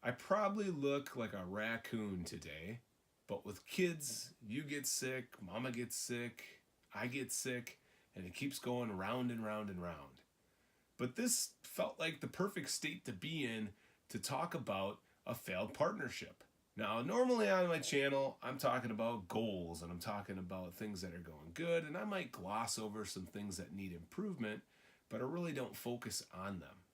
I probably look like a raccoon today, but with kids, you get sick, mama gets sick, I get sick, and it keeps going round and round and round. But this felt like the perfect state to be in to talk about a failed partnership. Now, normally on my channel, I'm talking about goals and I'm talking about things that are going good, and I might gloss over some things that need improvement, but I really don't focus on them.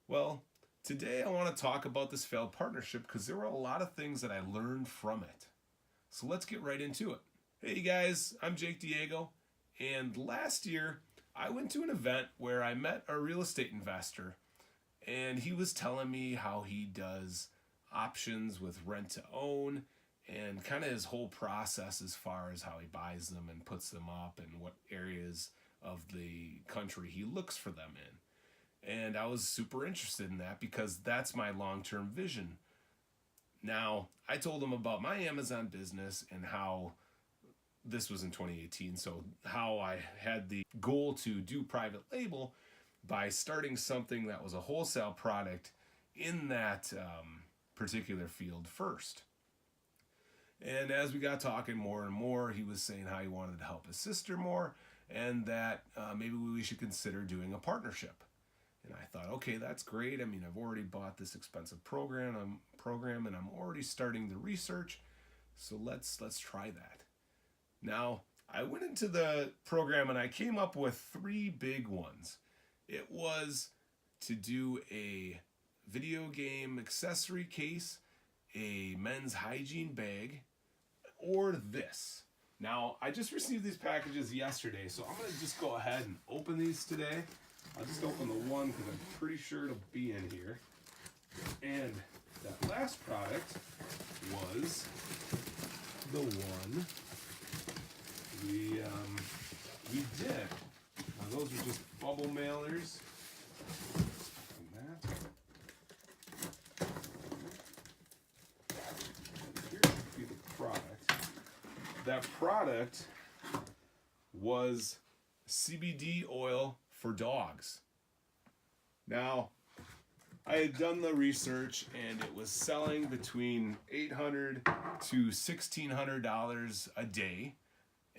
Well, today I want to talk about this failed partnership because there were a lot of things that I learned from it. So let's get right into it. Hey guys, I'm Jake Diego, and last year I went to an event where I met a real estate investor, and he was telling me how he does options with rent to own and kind of his whole process as far as how he buys them and puts them up and what areas of the country he looks for them in. And I was super interested in that because that's my long-term vision. Now, I told him about my Amazon business and how this was in 2018, so how I had the goal to do private label by starting something that was a wholesale product in that particular field first. And as we got talking more and more, he was saying how he wanted to help his sister more and that maybe we should consider doing a partnership. And I thought, okay, that's great. I mean, I've already bought this expensive program and I'm already starting the research, so let's try that. Now, I went into the program and I came up with 3 big ones. It was to do a video game accessory case, a men's hygiene bag, or this. Now, I just received these packages yesterday, so I'm going to just go ahead and open these today. I'll just open the one because I'm pretty sure it'll be in here. And that last product was the one we did. Now, those are just bubble mailers. That product was CBD oil for dogs. Now, I had done the research and it was selling between $800 to $1,600 a day,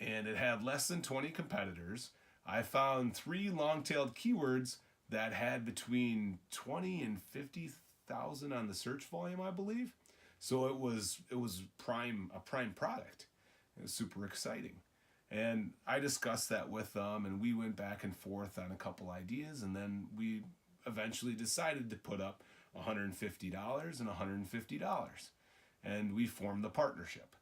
and it had less than 20 competitors. I found 3 long-tailed keywords that had between 20 and 50,000 on the search volume, I believe. So it was a prime product. It was super exciting. And I discussed that with them, and we went back and forth on a couple ideas, and then we eventually decided to put up $150 and $150. And we formed the partnership.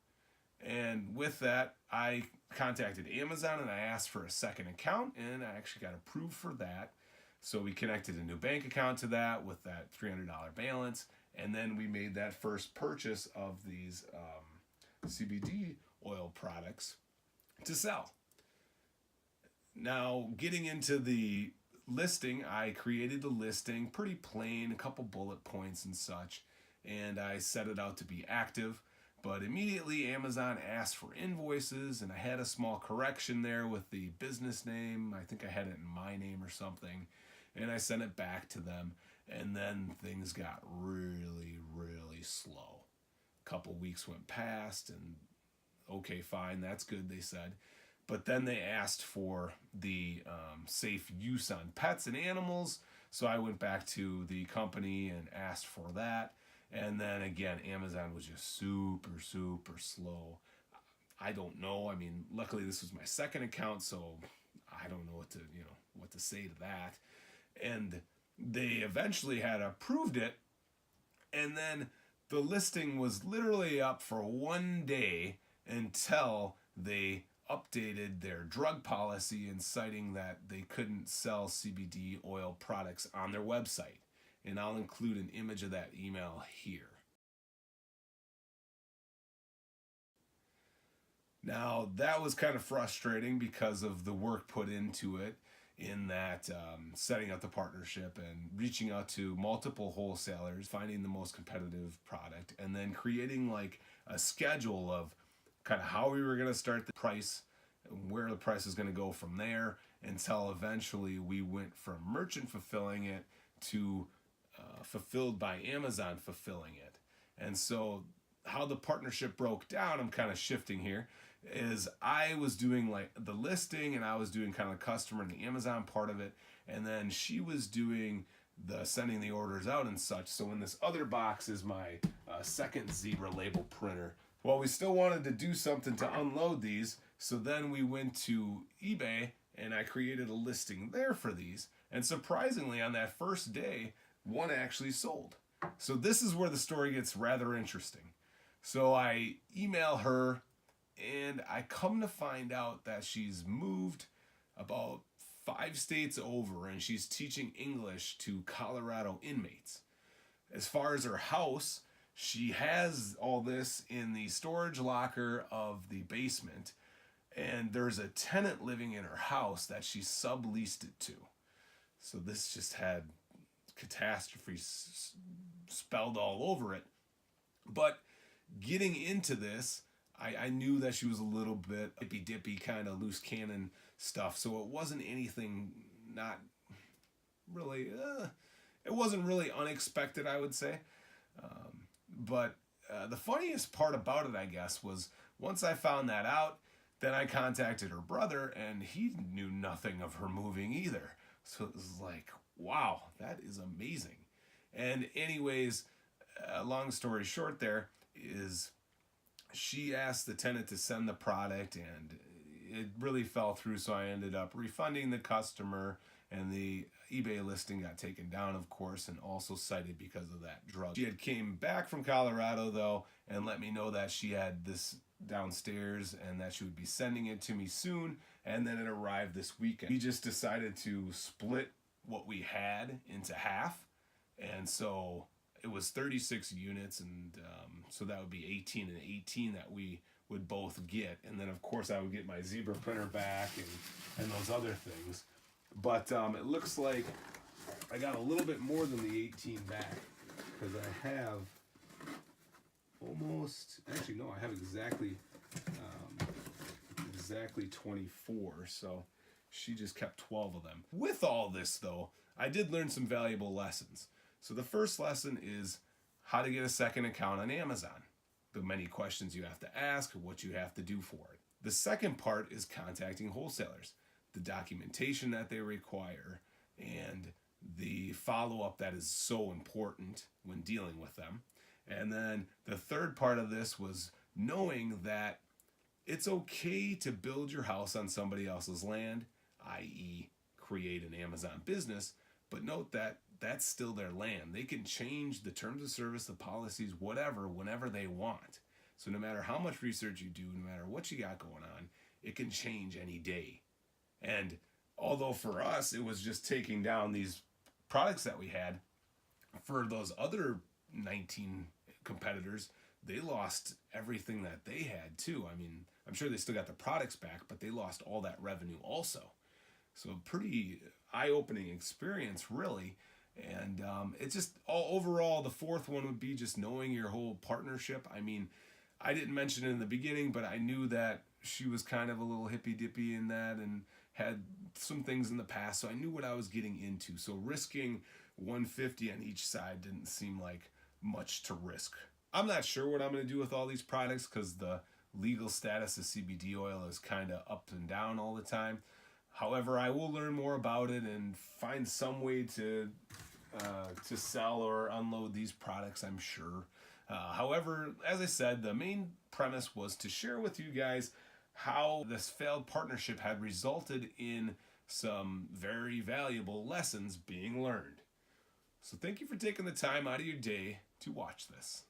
And with that, I contacted Amazon and I asked for a second account, and I actually got approved for that. So we connected a new bank account to that with that $300 balance, and then we made that first purchase of these CBD oil products to sell. Now, getting into the listing, I created the listing pretty plain, a couple bullet points and such, and I set it out to be active. But immediately Amazon asked for invoices, and I had a small correction there with the business name. I think I had it in my name or something, and I sent it back to them, and then things got really, really slow. A couple weeks went past, and okay, fine, that's good, they said. But then they asked for the safe use on pets and animals, so I went back to the company and asked for that. And then again, Amazon was just super, super slow. I don't know. I mean, luckily this was my second account, so I don't know what to say to that. And they eventually had approved it, and then the listing was literally up for 1 day until they updated their drug policy and citing that they couldn't sell CBD oil products on their website. And I'll include an image of that email here. Now, that was kind of frustrating because of the work put into it in that setting up the partnership and reaching out to multiple wholesalers, finding the most competitive product, and then creating like a schedule of kind of how we were going to start the price, where the price is going to go from there, until eventually we went from merchant fulfilling it to fulfilled by Amazon fulfilling it. And so how the partnership broke down, I'm kind of shifting here, is I was doing like the listing and I was doing kind of the customer and the Amazon part of it. And then she was doing the sending the orders out and such. So in this other box is my second zebra label printer. Well, we still wanted to do something to unload these. So then we went to eBay and I created a listing there for these. And surprisingly, on that first day, one actually sold. So this is where the story gets rather interesting. So I email her and I come to find out that she's moved about 5 states over and she's teaching English to Colorado inmates. As far as her house, she has all this in the storage locker of the basement, and there's a tenant living in her house that she subleased it to. So this just had catastrophe spelled all over it. But getting into this, I knew that she was a little bit hippy-dippy, kind of loose cannon stuff. So it wasn't anything not really, it wasn't really unexpected, I would say. But the funniest part about it, I guess, was once I found that out, then I contacted her brother, and he knew nothing of her moving either. So it was like, wow, that is amazing. And anyways, long story short there is she asked the tenant to send the product, and it really fell through, so I ended up refunding the customer, and the eBay listing got taken down, of course, and also cited because of that drug. She had came back from Colorado, though, and let me know that she had this downstairs and that she would be sending it to me soon, and then it arrived this weekend. We just decided to split what we had into half, and so it was 36 units, and so that would be 18 and 18 that we would both get, and then of course I would get my zebra printer back and those other things. But it looks like I got a little bit more than the 18 back, because I have almost, actually no, I have exactly 24, so she just kept 12 of them. With all this though, I did learn some valuable lessons. So the first lesson is how to get a second account on Amazon. The many questions you have to ask, what you have to do for it. The second part is contacting wholesalers, the documentation that they require, and the follow-up that is so important when dealing with them. And then the third part of this was knowing that it's okay to build your house on somebody else's land, i.e. create an Amazon business, but note that that's still their land. They can change the terms of service, the policies, whatever, whenever they want. So no matter how much research you do, no matter what you got going on, it can change any day. And although for us, it was just taking down these products that we had, for those other 19 competitors, they lost everything that they had too. I mean, I'm sure they still got the products back, but they lost all that revenue also. So pretty eye-opening experience, really. And it's just all overall, the fourth one would be just knowing your whole partnership. I mean, I didn't mention it in the beginning, but I knew that she was kind of a little hippy-dippy in that and had some things in the past, so I knew what I was getting into. So risking $150 on each side didn't seem like much to risk. I'm not sure what I'm going to do with all these products because the legal status of CBD oil is kind of up and down all the time. However, I will learn more about it and find some way to sell or unload these products, I'm sure. However, as I said, the main premise was to share with you guys how this failed partnership had resulted in some very valuable lessons being learned. So thank you for taking the time out of your day to watch this.